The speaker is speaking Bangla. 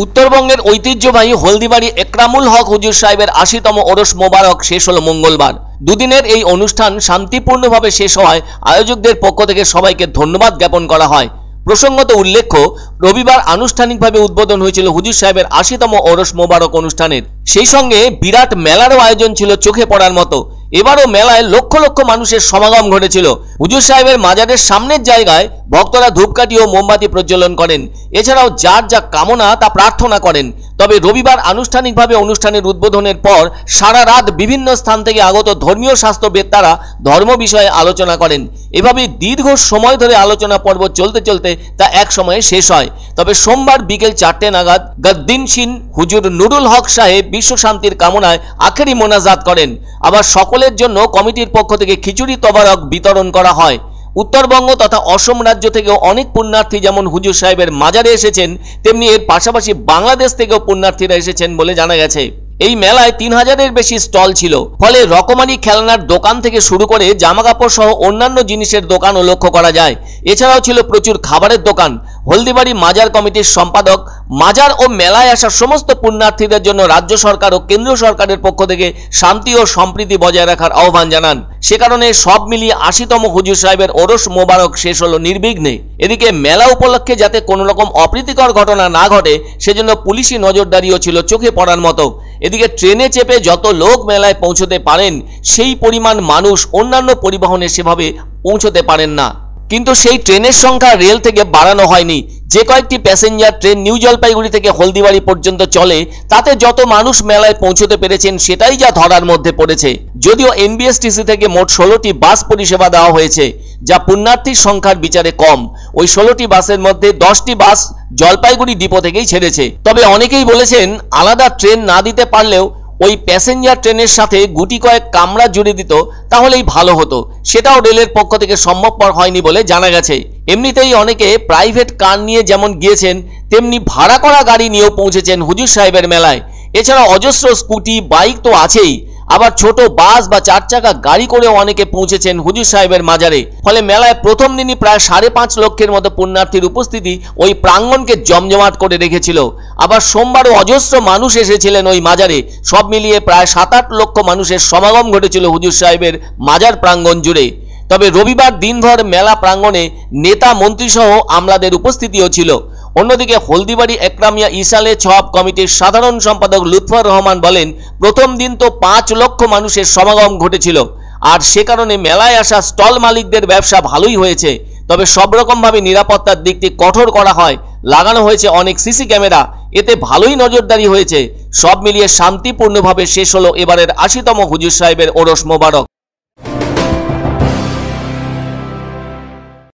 উত্তরবঙ্গের ঐতিহ্যবাহী হলদিবাড়ি একরামুল হক হুজুর সাহেবের ৮০তম ওরস মোবারক শেষ হলো মঙ্গলবার। দুদিনের এই অনুষ্ঠান শান্তিপূর্ণভাবে শেষ হওয়ায় আয়োজকদের পক্ষ থেকে সবাইকে ধন্যবাদ জ্ঞাপন করা হয়। প্রসঙ্গত উল্লেখ্য, রবিবার আনুষ্ঠানিকভাবে উদ্বোধন হয়েছিল হুজুর সাহেবের ৮০তম ওরস মোবারক অনুষ্ঠানের। সেই সঙ্গে বিরাট মেলারও আয়োজন ছিল চোখে পড়ার মতো। এবারও মেলায় লক্ষ লক্ষ মানুষের সমাগম ঘটেছিল। হুজুর সাহেবের মাজারের সামনের জায়গায় ভক্তরা ধূপকাঠি ও মোমবাতি প্রজ্বলন করেন। এছাড়াও যার যা কামনা তা প্রার্থনা করেন। তবে রবিবার আনুষ্ঠানিকভাবে অনুষ্ঠানের উদ্বোধনের পর সারা রাত বিভিন্ন স্থান থেকে আগত ধর্মীয় শাস্ত্রবেত্তারা ধর্ম বিষয়ে আলোচনা করেন। এভাবে দীর্ঘ সময় ধরে আলোচনা পর্ব চলতে চলতে তা এক সময়ে শেষ হয়। তবে সোমবার বিকেল ৪টে নাগাদ গদ্দিনশীন হুজুর নুরুল হক সাহেব বিশ্ব শান্তির কামনায় আখেরি মোনাজাত করেন। আবার সকলের জন্য কমিটির পক্ষ থেকে খিচুড়ি তবারক বিতরণ করা হয়। উত্তরবঙ্গ তথা অসম রাজ্য থেকেও অনেক পুণ্যার্থী যেমন হুজুর সাহেবের মাজারে এসেছেন, তেমনি এর পাশাপাশি বাংলাদেশ থেকেও পুণ্যার্থীরা এসেছেন বলে জানা গেছে। এই মেলায় ৩০০০-এর বেশি স্টল ছিল, ফলে রকমারি খেলনার দোকান থেকে শুরু করে জামাকাপড় সহ অন্যান্য জিনিসের দোকানও লক্ষ্য করা যায়। এছাড়াও ছিল প্রচুর খাবারের দোকান। হলদিবাড়ি মাজার কমিটির সম্পাদক মাজার ও মেলায় আসা সমস্ত পুণ্যার্থীদের জন্য রাজ্য সরকার ও কেন্দ্র সরকারের পক্ষ থেকে শান্তি ও সম্প্রীতি বজায় রাখার আহ্বান জানান। সে কারণে সব মিলিয়ে ৮০তম হুজুর সাহেবের ওরস মোবারক শেষ হলো নির্বিঘ্নে। এদিকে মেলা উপলক্ষে যাতে কোনো রকম অপ্রীতিকর ঘটনা না ঘটে সেজন্য পুলিশি নজরদারিও ছিল চোখে পড়ার মতো। এদিকে ট্রেনে চেপে যত লোক মেলায় পৌঁছতে পারেন সেই পরিমাণ মানুষ অন্যান্য পরিবহনে সেভাবে পৌঁছতে পারেন না। কিন্তু সেই ট্রেনের সংখ্যা রেল থেকে বাড়ানো হয়নি। যে কয়েকটি প্যাসেঞ্জার ট্রেন নিউ জলপাইগুড়ি থেকে হলদিবাড়ি পর্যন্ত চলে তাতে যত মানুষ মেলায় পৌঁছতে পেরেছেন সেটাই যা ধরার মধ্যে পড়েছে। যদিও এনবিএসটিসি থেকে মোট ১৬টি বাস পরিষেবা দেওয়া হয়েছে, যা পুণ্যার্থীর সংখ্যার বিচারে কম। ওই ১৬টি বাসের মধ্যে ১০টি বাস জলপাইগুড়ি ডিপো থেকেই ছেড়েছে। তবে অনেকেই বলেছেন আলাদা ট্রেন না দিতে পারলেও ওই প্যাসেঞ্জার ট্রেনের সাথে গুটি কয়েক কামরা জুড়ে দিত তাহলেই ভালো হতো। সেটাও রেলের পক্ষ থেকে সম্ভবপর হয়নি বলে জানা গেছে। এমনিতেই অনেকে প্রাইভেট কার নিয়ে যেমন গিয়েছেন তেমনি ভাড়া করা গাড়ি নিয়েও পৌঁছেছেন হুজুর সাহেবের মেলায়। এছাড়া অজস্র স্কুটি, বাইক তো আছেই, আবার ছোট বাস বা ৪ চাকা গাড়ি করেও অনেকে পৌঁছেছেন হুজুর সাহেবের মাজারে। ফলে মেলায় প্রথম দিনই প্রায় ৫.৫ লক্ষের মতো পুণ্যার্থীর উপস্থিতি ওই প্রাঙ্গণকে জমজমাট করে রেখেছিল। আবার সোমবারও অজস্র মানুষ এসেছিলেন ওই মাজারে। সব মিলিয়ে প্রায় ৭-৮ লক্ষ মানুষের সমাগম ঘটেছিল হুজুর সাহেবের মাজার প্রাঙ্গণ জুড়ে। তবে রবিবার দিনভর মেলা প্রাঙ্গণে নেতা মন্ত্রী সহ আমলাদের উপস্থিতিও ছিল। অন্যদিকে হলদিবাড়ি একরামিয়া ইসালে ছপ কমিটির সাধারণ সম্পাদক লুৎফর রহমান বলেন, প্রথম দিন তো ৫ লক্ষ মানুষের সমাগম ঘটেছিল, আর সে কারণে মেলায় আসা স্টল মালিকদের ব্যবসা ভালোই হয়েছে। তবে সব রকমভাবে নিরাপত্তার দিকটি কঠোর করা হয়, লাগানো হয়েছে অনেক সিসি ক্যামেরা, এতে ভালোই নজরদারি হয়েছে। সব মিলিয়ে শান্তিপূর্ণভাবে শেষ হলো এবারের ৮০তম হুজুর সাহেবের ওরস মোবারক।